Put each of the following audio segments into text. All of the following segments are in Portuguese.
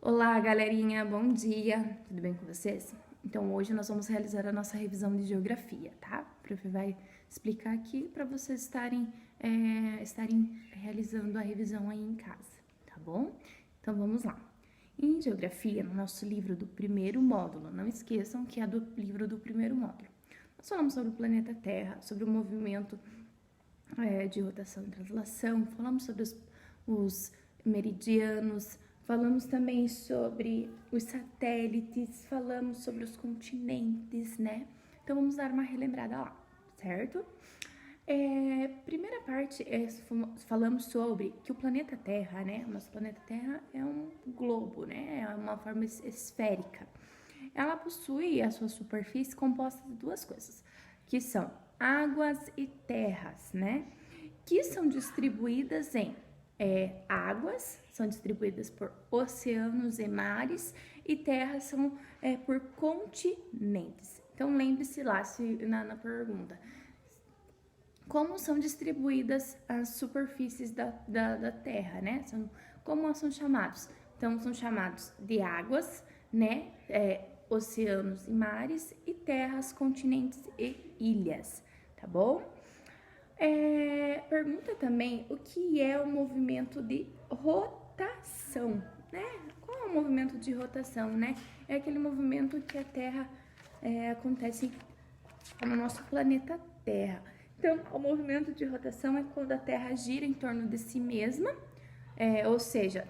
Olá, galerinha, bom dia, tudo bem com vocês? Então, hoje nós vamos realizar a nossa revisão de geografia, tá? O prof vai explicar aqui para vocês estarem realizando a revisão aí em casa, tá bom? Então, vamos lá. Em geografia, no nosso livro do primeiro módulo, não esqueçam que é do livro do primeiro módulo. Nós falamos sobre o planeta Terra, sobre o movimento de rotação e translação, falamos sobre os meridianos, falamos também sobre os satélites, falamos sobre os continentes, né? Então vamos dar uma relembrada lá, certo? Primeira parte, falamos sobre que o planeta Terra, né? O nosso planeta Terra é um globo, né? É uma forma esférica. Ela possui a sua superfície composta de duas coisas, que são águas e terras, né? Que são distribuídas em águas, são distribuídas por oceanos e mares, e terras são por continentes. Então, lembre-se lá na pergunta. Como são distribuídas as superfícies da Terra, né? Como são chamados? Então, são chamados de águas, né? Oceanos e mares, e terras, continentes e ilhas, tá bom? Pergunta também o que é o movimento de rotação, né? Qual é o movimento de rotação, né? É aquele movimento que a Terra acontece no nosso planeta Terra. Então, o movimento de rotação é quando a Terra gira em torno de si mesma, ou seja,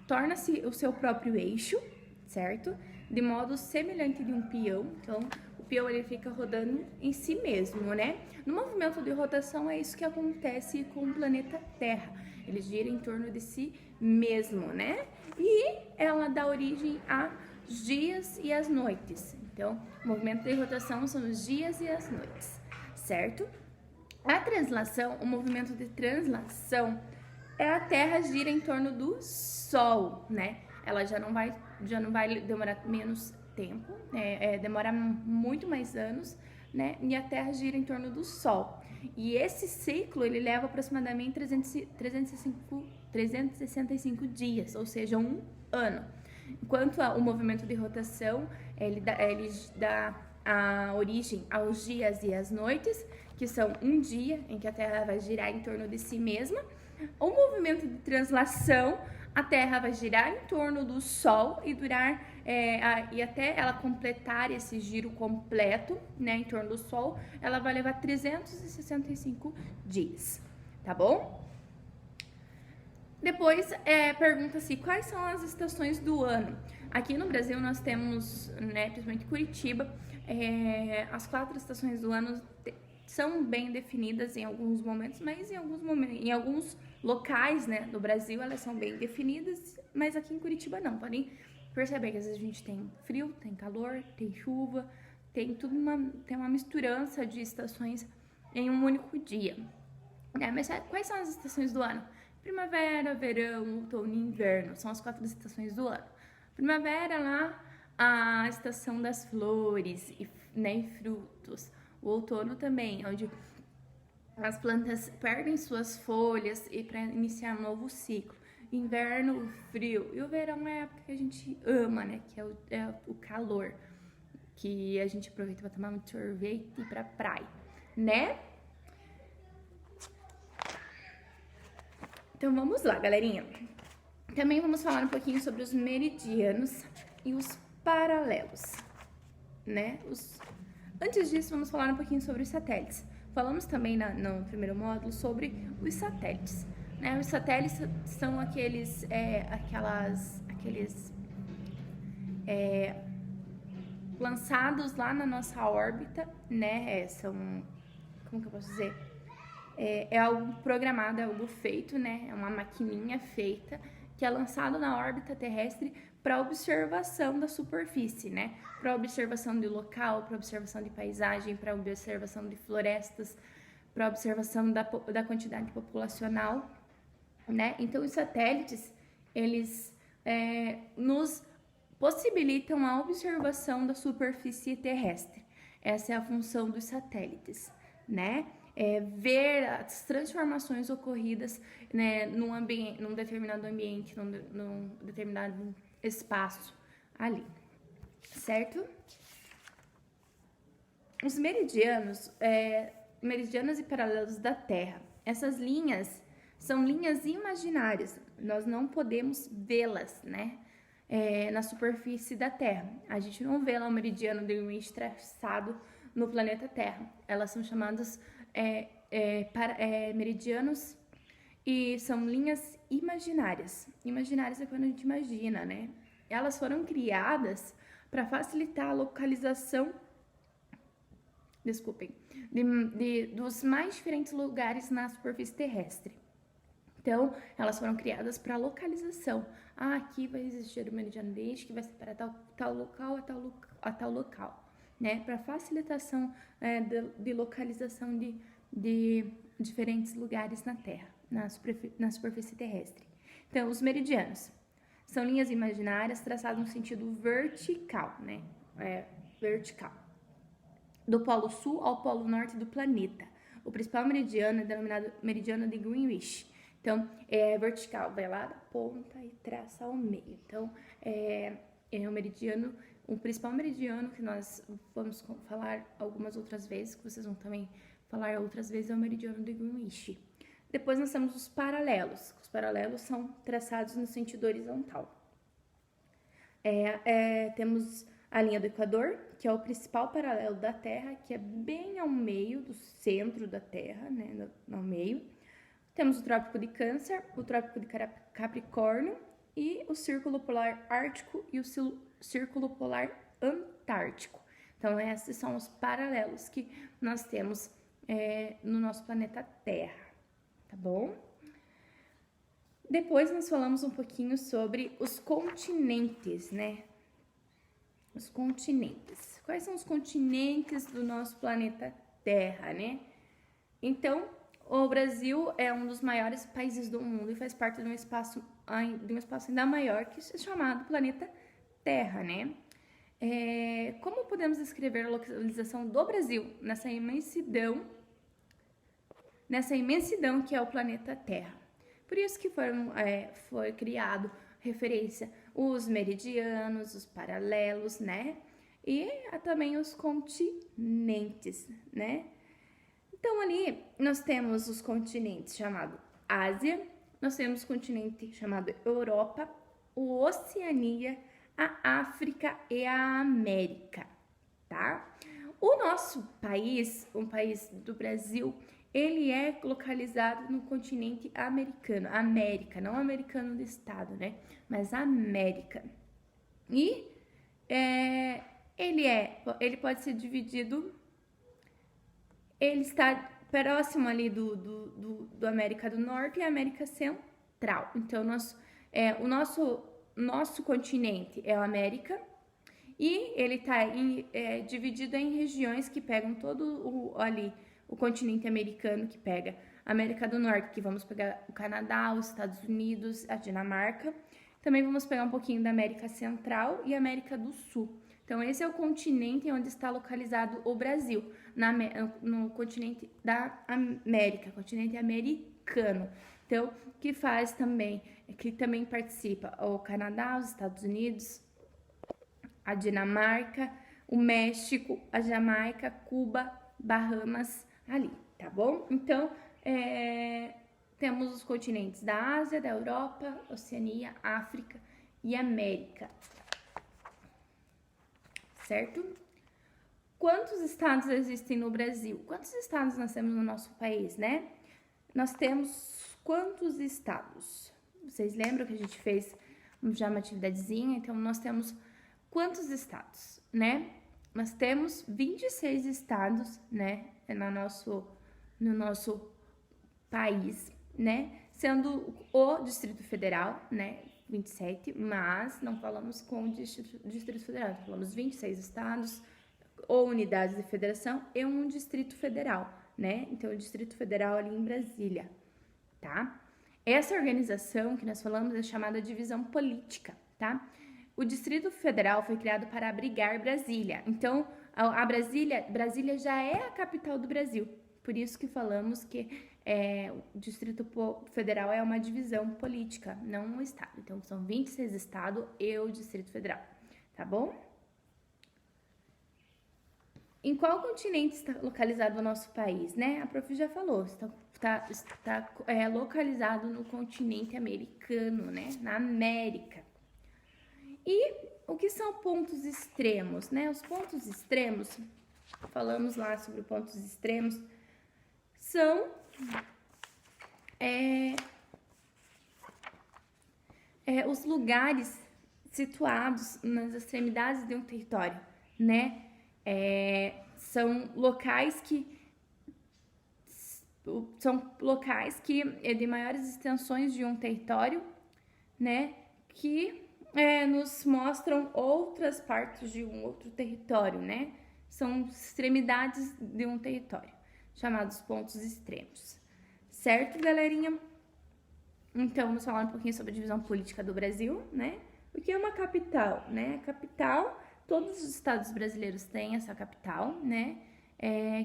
torna-se o seu próprio eixo, certo? De modo semelhante de um peão. Então, o peão ele fica rodando em si mesmo, né? No movimento de rotação é isso que acontece com o planeta Terra. Ele gira em torno de si mesmo, né? E ela dá origem aos dias e às noites. Então, o movimento de rotação são os dias e as noites, certo? A translação, o movimento de translação é a Terra gira em torno do Sol, né? Ela já não vai demorar menos tempo, demora muito mais anos, né? E a Terra gira em torno do Sol. E esse ciclo, ele leva aproximadamente 365 dias, ou seja, um ano. Enquanto o movimento de rotação, ele dá a origem aos dias e às noites, que são um dia em que a Terra vai girar em torno de si mesma. O movimento de translação, a Terra vai girar em torno do Sol e e até ela completar esse giro completo, né, em torno do Sol, ela vai levar 365 dias, tá bom? Depois, pergunta-se quais são as estações do ano. Aqui no Brasil nós temos, né, principalmente Curitiba, as 4 estações do ano são bem definidas em alguns momentos, mas em alguns locais, né, do Brasil elas são bem definidas, mas aqui em Curitiba não. Podem perceber que às vezes a gente tem frio, tem calor, tem chuva, tem uma misturança de estações em um único dia. Mas quais são as estações do ano? Primavera, verão, outono e inverno são as 4 estações do ano. Primavera, lá, a estação das flores e frutos. O outono também, onde as plantas perdem suas folhas e para iniciar um novo ciclo. Inverno, o frio. E o verão é a época que a gente ama, né? Que é o calor. Que a gente aproveita para tomar muito sorvete e ir pra praia, né? Então vamos lá, galerinha. Também vamos falar um pouquinho sobre os meridianos e os paralelos, né? Antes disso, vamos falar um pouquinho sobre os satélites. Falamos também no primeiro módulo sobre os satélites, né? Os satélites são aqueles lançados lá na nossa órbita, né? Como que eu posso dizer? É algo programado, é algo feito, né? É uma maquininha feita que é lançado na órbita terrestre para observação da superfície, né? Para observação de local, para observação de paisagem, para observação de florestas, para observação da quantidade populacional, né? Então, os satélites, eles nos possibilitam a observação da superfície terrestre. Essa é a função dos satélites, né? Ver as transformações ocorridas, né, num determinado ambiente, num determinado espaço ali, certo? Os meridianos, meridianos e paralelos da Terra. Essas linhas são linhas imaginárias, nós não podemos vê-las, né? Na superfície da Terra. A gente não vê lá o meridiano de Greenwich traçado no planeta Terra. Elas são chamadas meridianos e são linhas imaginárias. Imaginárias é quando a gente imagina, né? Elas foram criadas para facilitar a localização, dos mais diferentes lugares na superfície terrestre. Então, elas foram criadas para localização. Aqui vai existir o meridiano de Greenwich que vai separar tal local a tal local, né? Para facilitação de localização de diferentes lugares na Terra, na superfície terrestre. Então, os meridianos são linhas imaginárias traçadas no sentido vertical, né? Vertical. Do polo sul ao polo norte do planeta. O principal meridiano é denominado meridiano de Greenwich. Então, é vertical, vai lá da ponta e traça ao meio. Então, o principal meridiano que nós vamos falar algumas outras vezes, que vocês vão também falar outras vezes, é o meridiano de Greenwich. Depois nós temos os paralelos. Os paralelos são traçados no sentido horizontal. Temos a linha do Equador, que é o principal paralelo da Terra, que é bem ao meio do centro da Terra, né, no meio. Temos o Trópico de Câncer, o Trópico de Capricórnio e o Círculo Polar Ártico e o Círculo Polar Antártico. Então, esses são os paralelos que nós temos no nosso planeta Terra, tá bom? Depois nós falamos um pouquinho sobre os continentes, né? Os continentes. Quais são os continentes do nosso planeta Terra, né? Então, o Brasil é um dos maiores países do mundo e faz parte de um espaço ainda maior, que é chamado planeta Terra, né? Como podemos descrever a localização do Brasil nessa imensidão que é o planeta Terra? Por isso que foi criado referência os meridianos, os paralelos, né? E também os continentes, né? Então, ali nós temos os continentes chamado Ásia, nós temos o continente chamado Europa, o Oceania, a África e a América, tá? O nosso país, o país do Brasil, ele é localizado no continente americano, América, não americano do estado, né? Mas América. E ele pode ser dividido, ele está próximo ali do América do Norte e América Central. Então, o nosso continente é a América e ele está dividido em regiões que pegam todo o continente americano, que pega a América do Norte, que vamos pegar o Canadá, os Estados Unidos, a Dinamarca. Também vamos pegar um pouquinho da América Central e América do Sul. Então, esse é o continente onde está localizado o Brasil, no continente da América, continente americano. Então, que também participa o Canadá, os Estados Unidos, a Dinamarca, o México, a Jamaica, Cuba, Bahamas, ali, tá bom? Então, temos os continentes da Ásia, da Europa, Oceania, África e América. Certo? Quantos estados existem no Brasil? Quantos estados nós temos no nosso país, né? Nós temos quantos estados? Vocês lembram que a gente fez já uma atividadezinha? Então, nós temos quantos estados, né? Nós temos 26 estados, né? No nosso país, né? Sendo o Distrito Federal, né? 27, mas não falamos com o Distrito Federal, falamos 26 estados ou unidades de federação e um Distrito Federal, né? Então, o Distrito Federal ali em Brasília, tá? Essa organização que nós falamos é chamada divisão política, tá? O Distrito Federal foi criado para abrigar Brasília. Então, Brasília já é a capital do Brasil. Por isso que falamos que O Distrito Federal é uma divisão política, não um estado. Então, são 26 estados e o Distrito Federal, tá bom? Em qual continente está localizado o nosso país, né? A prof já falou, está localizado no continente americano, né? Na América. E o que são pontos extremos, né? Os pontos extremos, falamos lá sobre pontos extremos, são os lugares situados nas extremidades de um território, né? São locais que de maiores extensões de um território, né? Que nos mostram outras partes de um outro território, né? São extremidades de um território, chamados pontos extremos. Certo, galerinha? Então, vamos falar um pouquinho sobre a divisão política do Brasil, né? O que é uma capital, né? Capital, todos os estados brasileiros têm essa capital, né?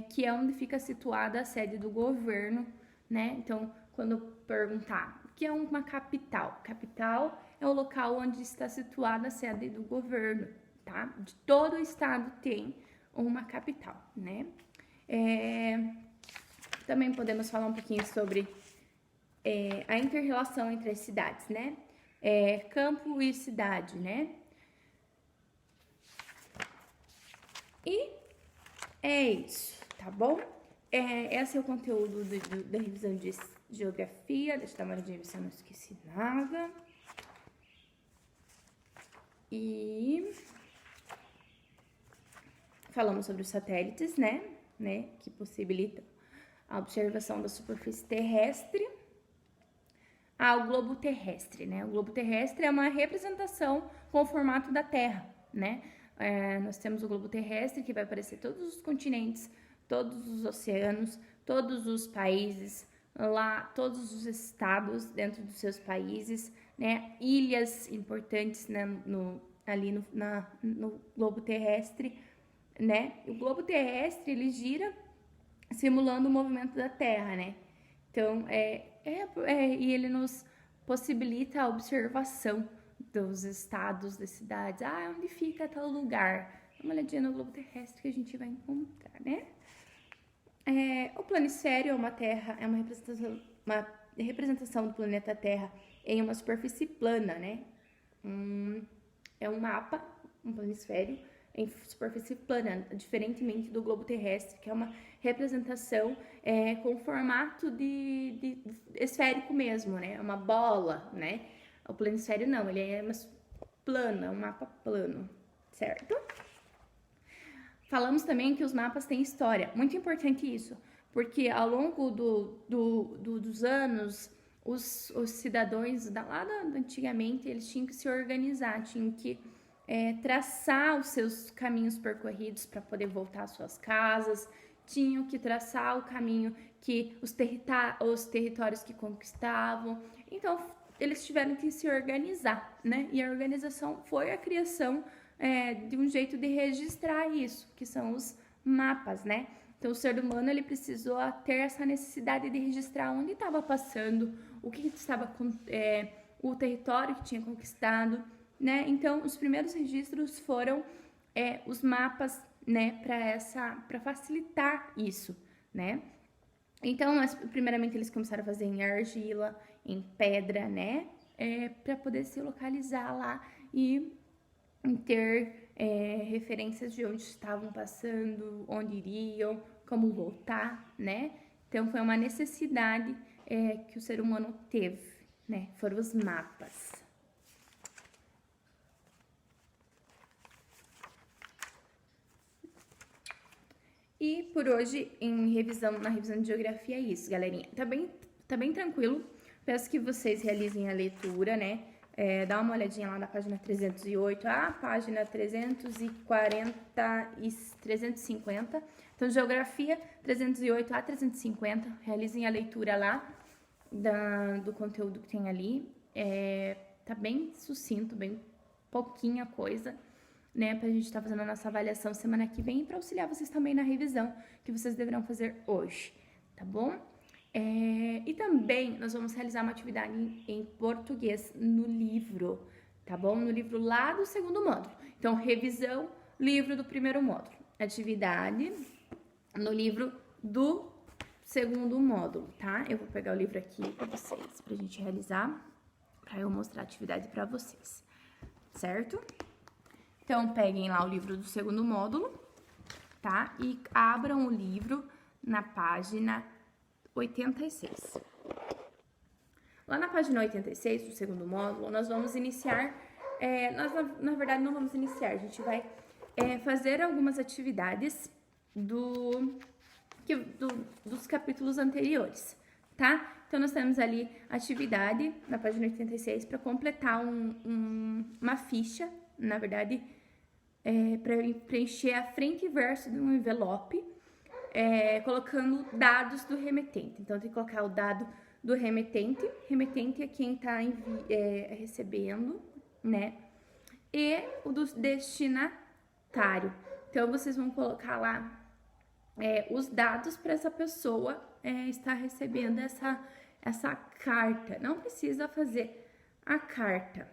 Que é onde fica situada a sede do governo, né? Então, quando eu perguntar o que é uma capital? Capital é o local onde está situada a sede do governo, tá? De todo o estado tem uma capital, né? Também podemos falar um pouquinho sobre a inter-relação entre as cidades, né? Campo e cidade, né? E é isso, tá bom? Esse é o conteúdo da revisão de geografia. Deixa eu dar uma olhadinha se eu não esqueci nada. E falamos sobre os satélites, né? Que possibilitam a observação da superfície terrestre. O globo terrestre, né? O globo terrestre é uma representação com o formato da Terra, né? Nós temos o globo terrestre, que vai aparecer todos os continentes, todos os oceanos, todos os países, lá, todos os estados dentro dos seus países, né? Ilhas importantes, né? No globo terrestre, né? O globo terrestre, ele gira simulando o movimento da Terra, né? Então, e ele nos possibilita a observação dos estados, das cidades. Onde fica tal lugar? Dá uma olhadinha no globo terrestre que a gente vai encontrar, né? O planisfério é uma representação do planeta Terra em uma superfície plana, né? É um mapa, um planisfério em superfície plana, diferentemente do globo terrestre, que é uma representação com formato de esférico mesmo, né? É uma bola, né? O planisfério não, ele é um mapa plano, certo? Falamos também que os mapas têm história, muito importante isso, porque ao longo dos anos, os cidadãos lá antigamente, eles tinham que se organizar, tinham que traçar os seus caminhos percorridos para poder voltar às suas casas, tinham que traçar o caminho que os territórios que conquistavam. Então, eles tiveram que se organizar, né? E a organização foi a criação de um jeito de registrar isso, que são os mapas, né? Então, o ser humano, ele precisou ter essa necessidade de registrar onde estava passando, o que estava o território que tinha conquistado, né? Então, os primeiros registros foram os mapas, né? Para facilitar isso, né? Então, primeiramente, eles começaram a fazer em argila, em pedra, né? Para poder se localizar lá e ter referências de onde estavam passando, onde iriam, como voltar, né? Então, foi uma necessidade que o ser humano teve, né? Foram os mapas. E por hoje, na revisão de geografia é isso, galerinha. Tá bem tranquilo. Peço que vocês realizem a leitura, né? Dá uma olhadinha lá na página 308, a página 340 e 350. Então, geografia 308 a 350. Realizem a leitura lá do conteúdo que tem ali. Tá bem sucinto, bem pouquinha coisa, né, pra gente estar fazendo a nossa avaliação semana que vem e para auxiliar vocês também na revisão que vocês deverão fazer hoje, tá bom? E também nós vamos realizar uma atividade em português no livro, tá bom? No livro lá do segundo módulo. Então, revisão, livro do primeiro módulo. Atividade no livro do segundo módulo, tá? Eu vou pegar o livro aqui pra vocês, pra gente realizar, pra eu mostrar a atividade pra vocês, certo? Então, peguem lá o livro do segundo módulo, tá? E abram o livro na página 86. Lá na página 86 do segundo módulo, nós vamos iniciar, na verdade não vamos iniciar, a gente vai fazer algumas atividades dos capítulos anteriores, tá? Então, nós temos ali atividade na página 86 para completar uma ficha, na verdade, para preencher a frente e verso de um envelope, colocando dados do remetente. Então, tem que colocar o dado do remetente. Remetente é quem está recebendo, né? E o do destinatário. Então, vocês vão colocar lá os dados para essa pessoa estar recebendo essa carta. Não precisa fazer a carta,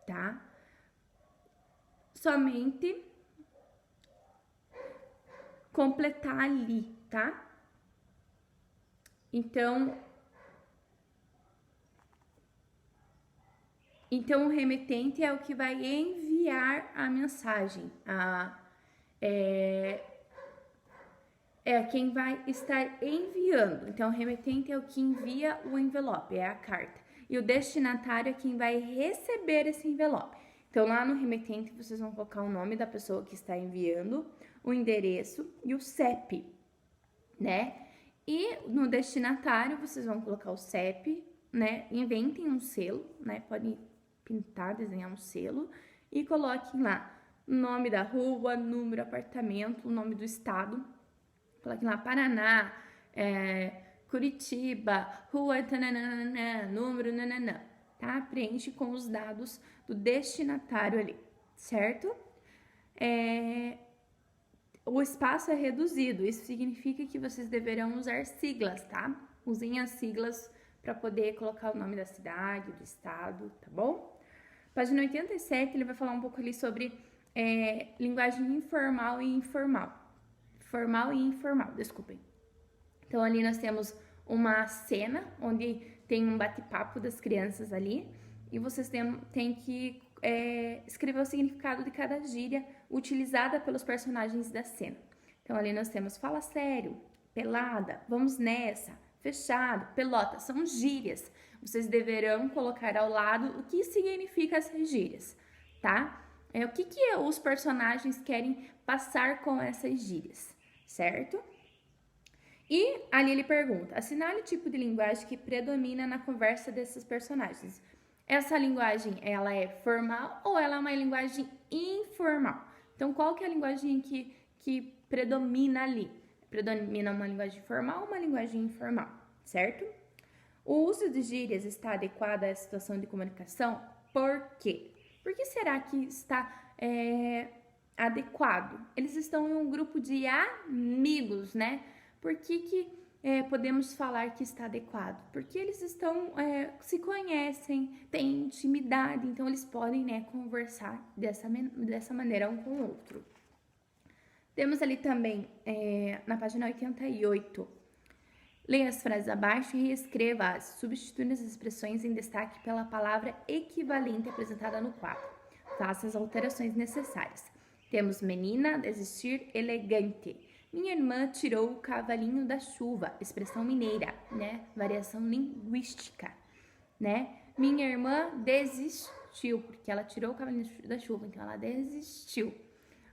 tá? Somente completar ali, tá? Então o remetente é o que vai enviar a mensagem, quem vai estar enviando. Então, o remetente é o que envia o envelope, é a carta. E o destinatário é quem vai receber esse envelope. Então, lá no remetente, vocês vão colocar o nome da pessoa que está enviando, o endereço e o CEP, né? E no destinatário, vocês vão colocar o CEP, né? Inventem um selo, né? Podem pintar, desenhar um selo e coloquem lá o nome da rua, número, apartamento, o nome do estado. Coloquem lá Paraná, Curitiba, rua, tananana, número, nananã, tá? Preenche com os dados do destinatário ali, certo? O espaço é reduzido, isso significa que vocês deverão usar siglas, tá? Usem as siglas para poder colocar o nome da cidade, do estado, tá bom? Página 87, ele vai falar um pouco ali sobre linguagem informal e informal. Formal e informal, desculpem. Então, ali nós temos uma cena onde tem um bate-papo das crianças ali e vocês têm que escrever o significado de cada gíria utilizada pelos personagens da cena. Então, ali nós temos fala sério, pelada, vamos nessa, fechado, pelota, são gírias. Vocês deverão colocar ao lado o que significa essas gírias, tá? O que os personagens querem passar com essas gírias, certo? E ali ele pergunta, assinale o tipo de linguagem que predomina na conversa desses personagens. Essa linguagem, ela é formal ou ela é uma linguagem informal? Então, qual que é a linguagem que predomina ali? Predomina uma linguagem formal ou uma linguagem informal, certo? O uso de gírias está adequado à situação de comunicação? Por quê? Por que será que está adequado? Eles estão em um grupo de amigos, né? Por que podemos falar que está adequado? Porque eles se conhecem, têm intimidade, então eles podem, né, conversar dessa maneira um com o outro. Temos ali também, na página 88, leia as frases abaixo e reescreva-as, substituindo as expressões em destaque pela palavra equivalente apresentada no quadro. Faça as alterações necessárias. Temos menina, desistir, elegante. Minha irmã tirou o cavalinho da chuva, expressão mineira, né? Variação linguística, né? Minha irmã desistiu, porque ela tirou o cavalinho da chuva, então ela desistiu.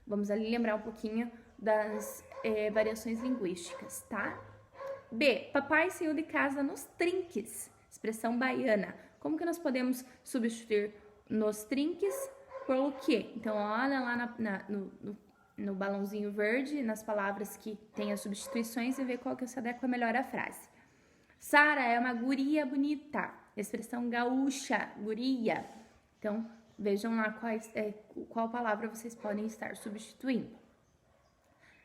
Vamos ali lembrar um pouquinho das variações linguísticas, tá? B. Papai saiu de casa nos trinques, expressão baiana. Como que nós podemos substituir nos trinques pelo quê? Então, olha lá no balãozinho verde, nas palavras que tem as substituições e vê qual que se adequa melhor à frase. Sara é uma guria bonita, expressão gaúcha, guria. Então, vejam lá qual palavra vocês podem estar substituindo.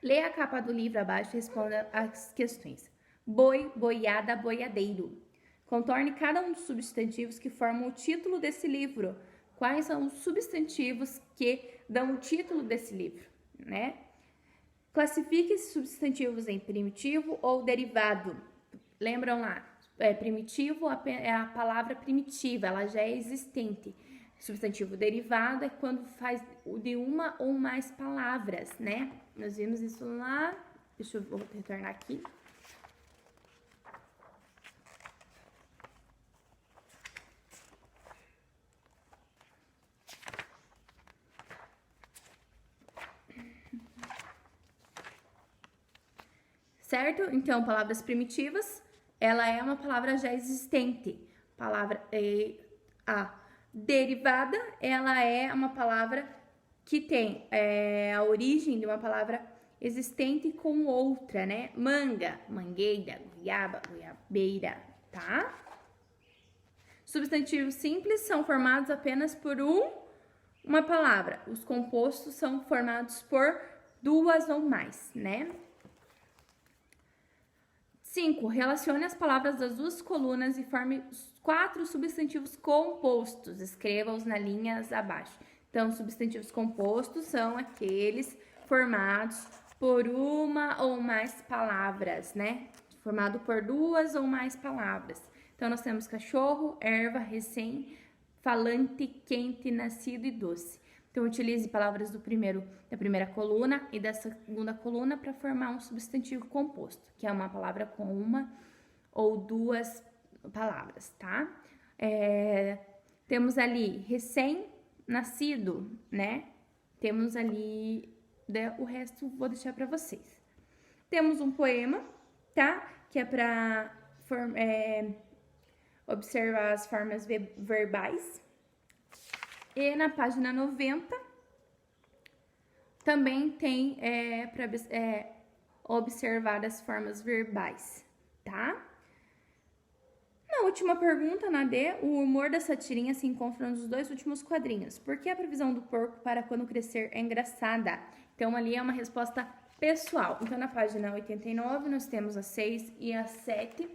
Leia a capa do livro abaixo e responda as questões. boi, boiada, boiadeiro. Contorne cada um dos substantivos que formam o título desse livro. Quais são os substantivos que dão o título desse livro, né? Classifique esses substantivos em primitivo ou derivado. Lembram lá? Primitivo é a palavra primitiva, ela já é existente. Substantivo derivado é quando faz de uma ou mais palavras, né? Nós vimos isso lá. Deixa eu vou retornar aqui. Certo? Então, palavras primitivas, ela é uma palavra já existente. Palavra a derivada, ela é uma palavra que tem a origem de uma palavra existente com outra, né? Manga, mangueira, goiaba, goiabeira, tá? Substantivos simples são formados apenas por uma palavra. Os compostos são formados por duas ou mais, né? 5. Relacione as palavras das duas colunas e forme 4 substantivos compostos. Escreva-os nas linhas abaixo. Então, substantivos compostos são aqueles formados por uma ou mais palavras, né? Formado por duas ou mais palavras. Então, nós temos cachorro, erva, recém, falante, quente, nascido e doce. Então, utilize palavras da primeira coluna e da segunda coluna para formar um substantivo composto, que é uma palavra com uma ou duas palavras, tá? Temos ali recém-nascido, né? Temos ali, o resto vou deixar para vocês. Temos um poema, tá? Que é para observar as formas verbais. E na página 90 também tem para observar as formas verbais, tá? Na última pergunta, na D, o humor dessa tirinha se encontra nos 2 últimos quadrinhos. Por que a previsão do porco para quando crescer é engraçada? Então, ali é uma resposta pessoal. Então, na página 89, nós temos a 6 e a 7,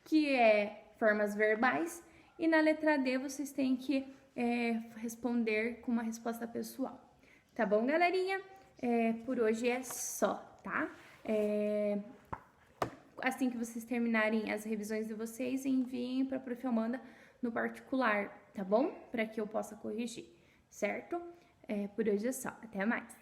que é formas verbais. E na letra D, vocês têm que responder com uma resposta pessoal. Tá bom, galerinha? Por hoje é só, tá? Assim que vocês terminarem as revisões de vocês, enviem para a Prof. Amanda no particular, tá bom? Para que eu possa corrigir, certo? Por hoje é só. Até mais!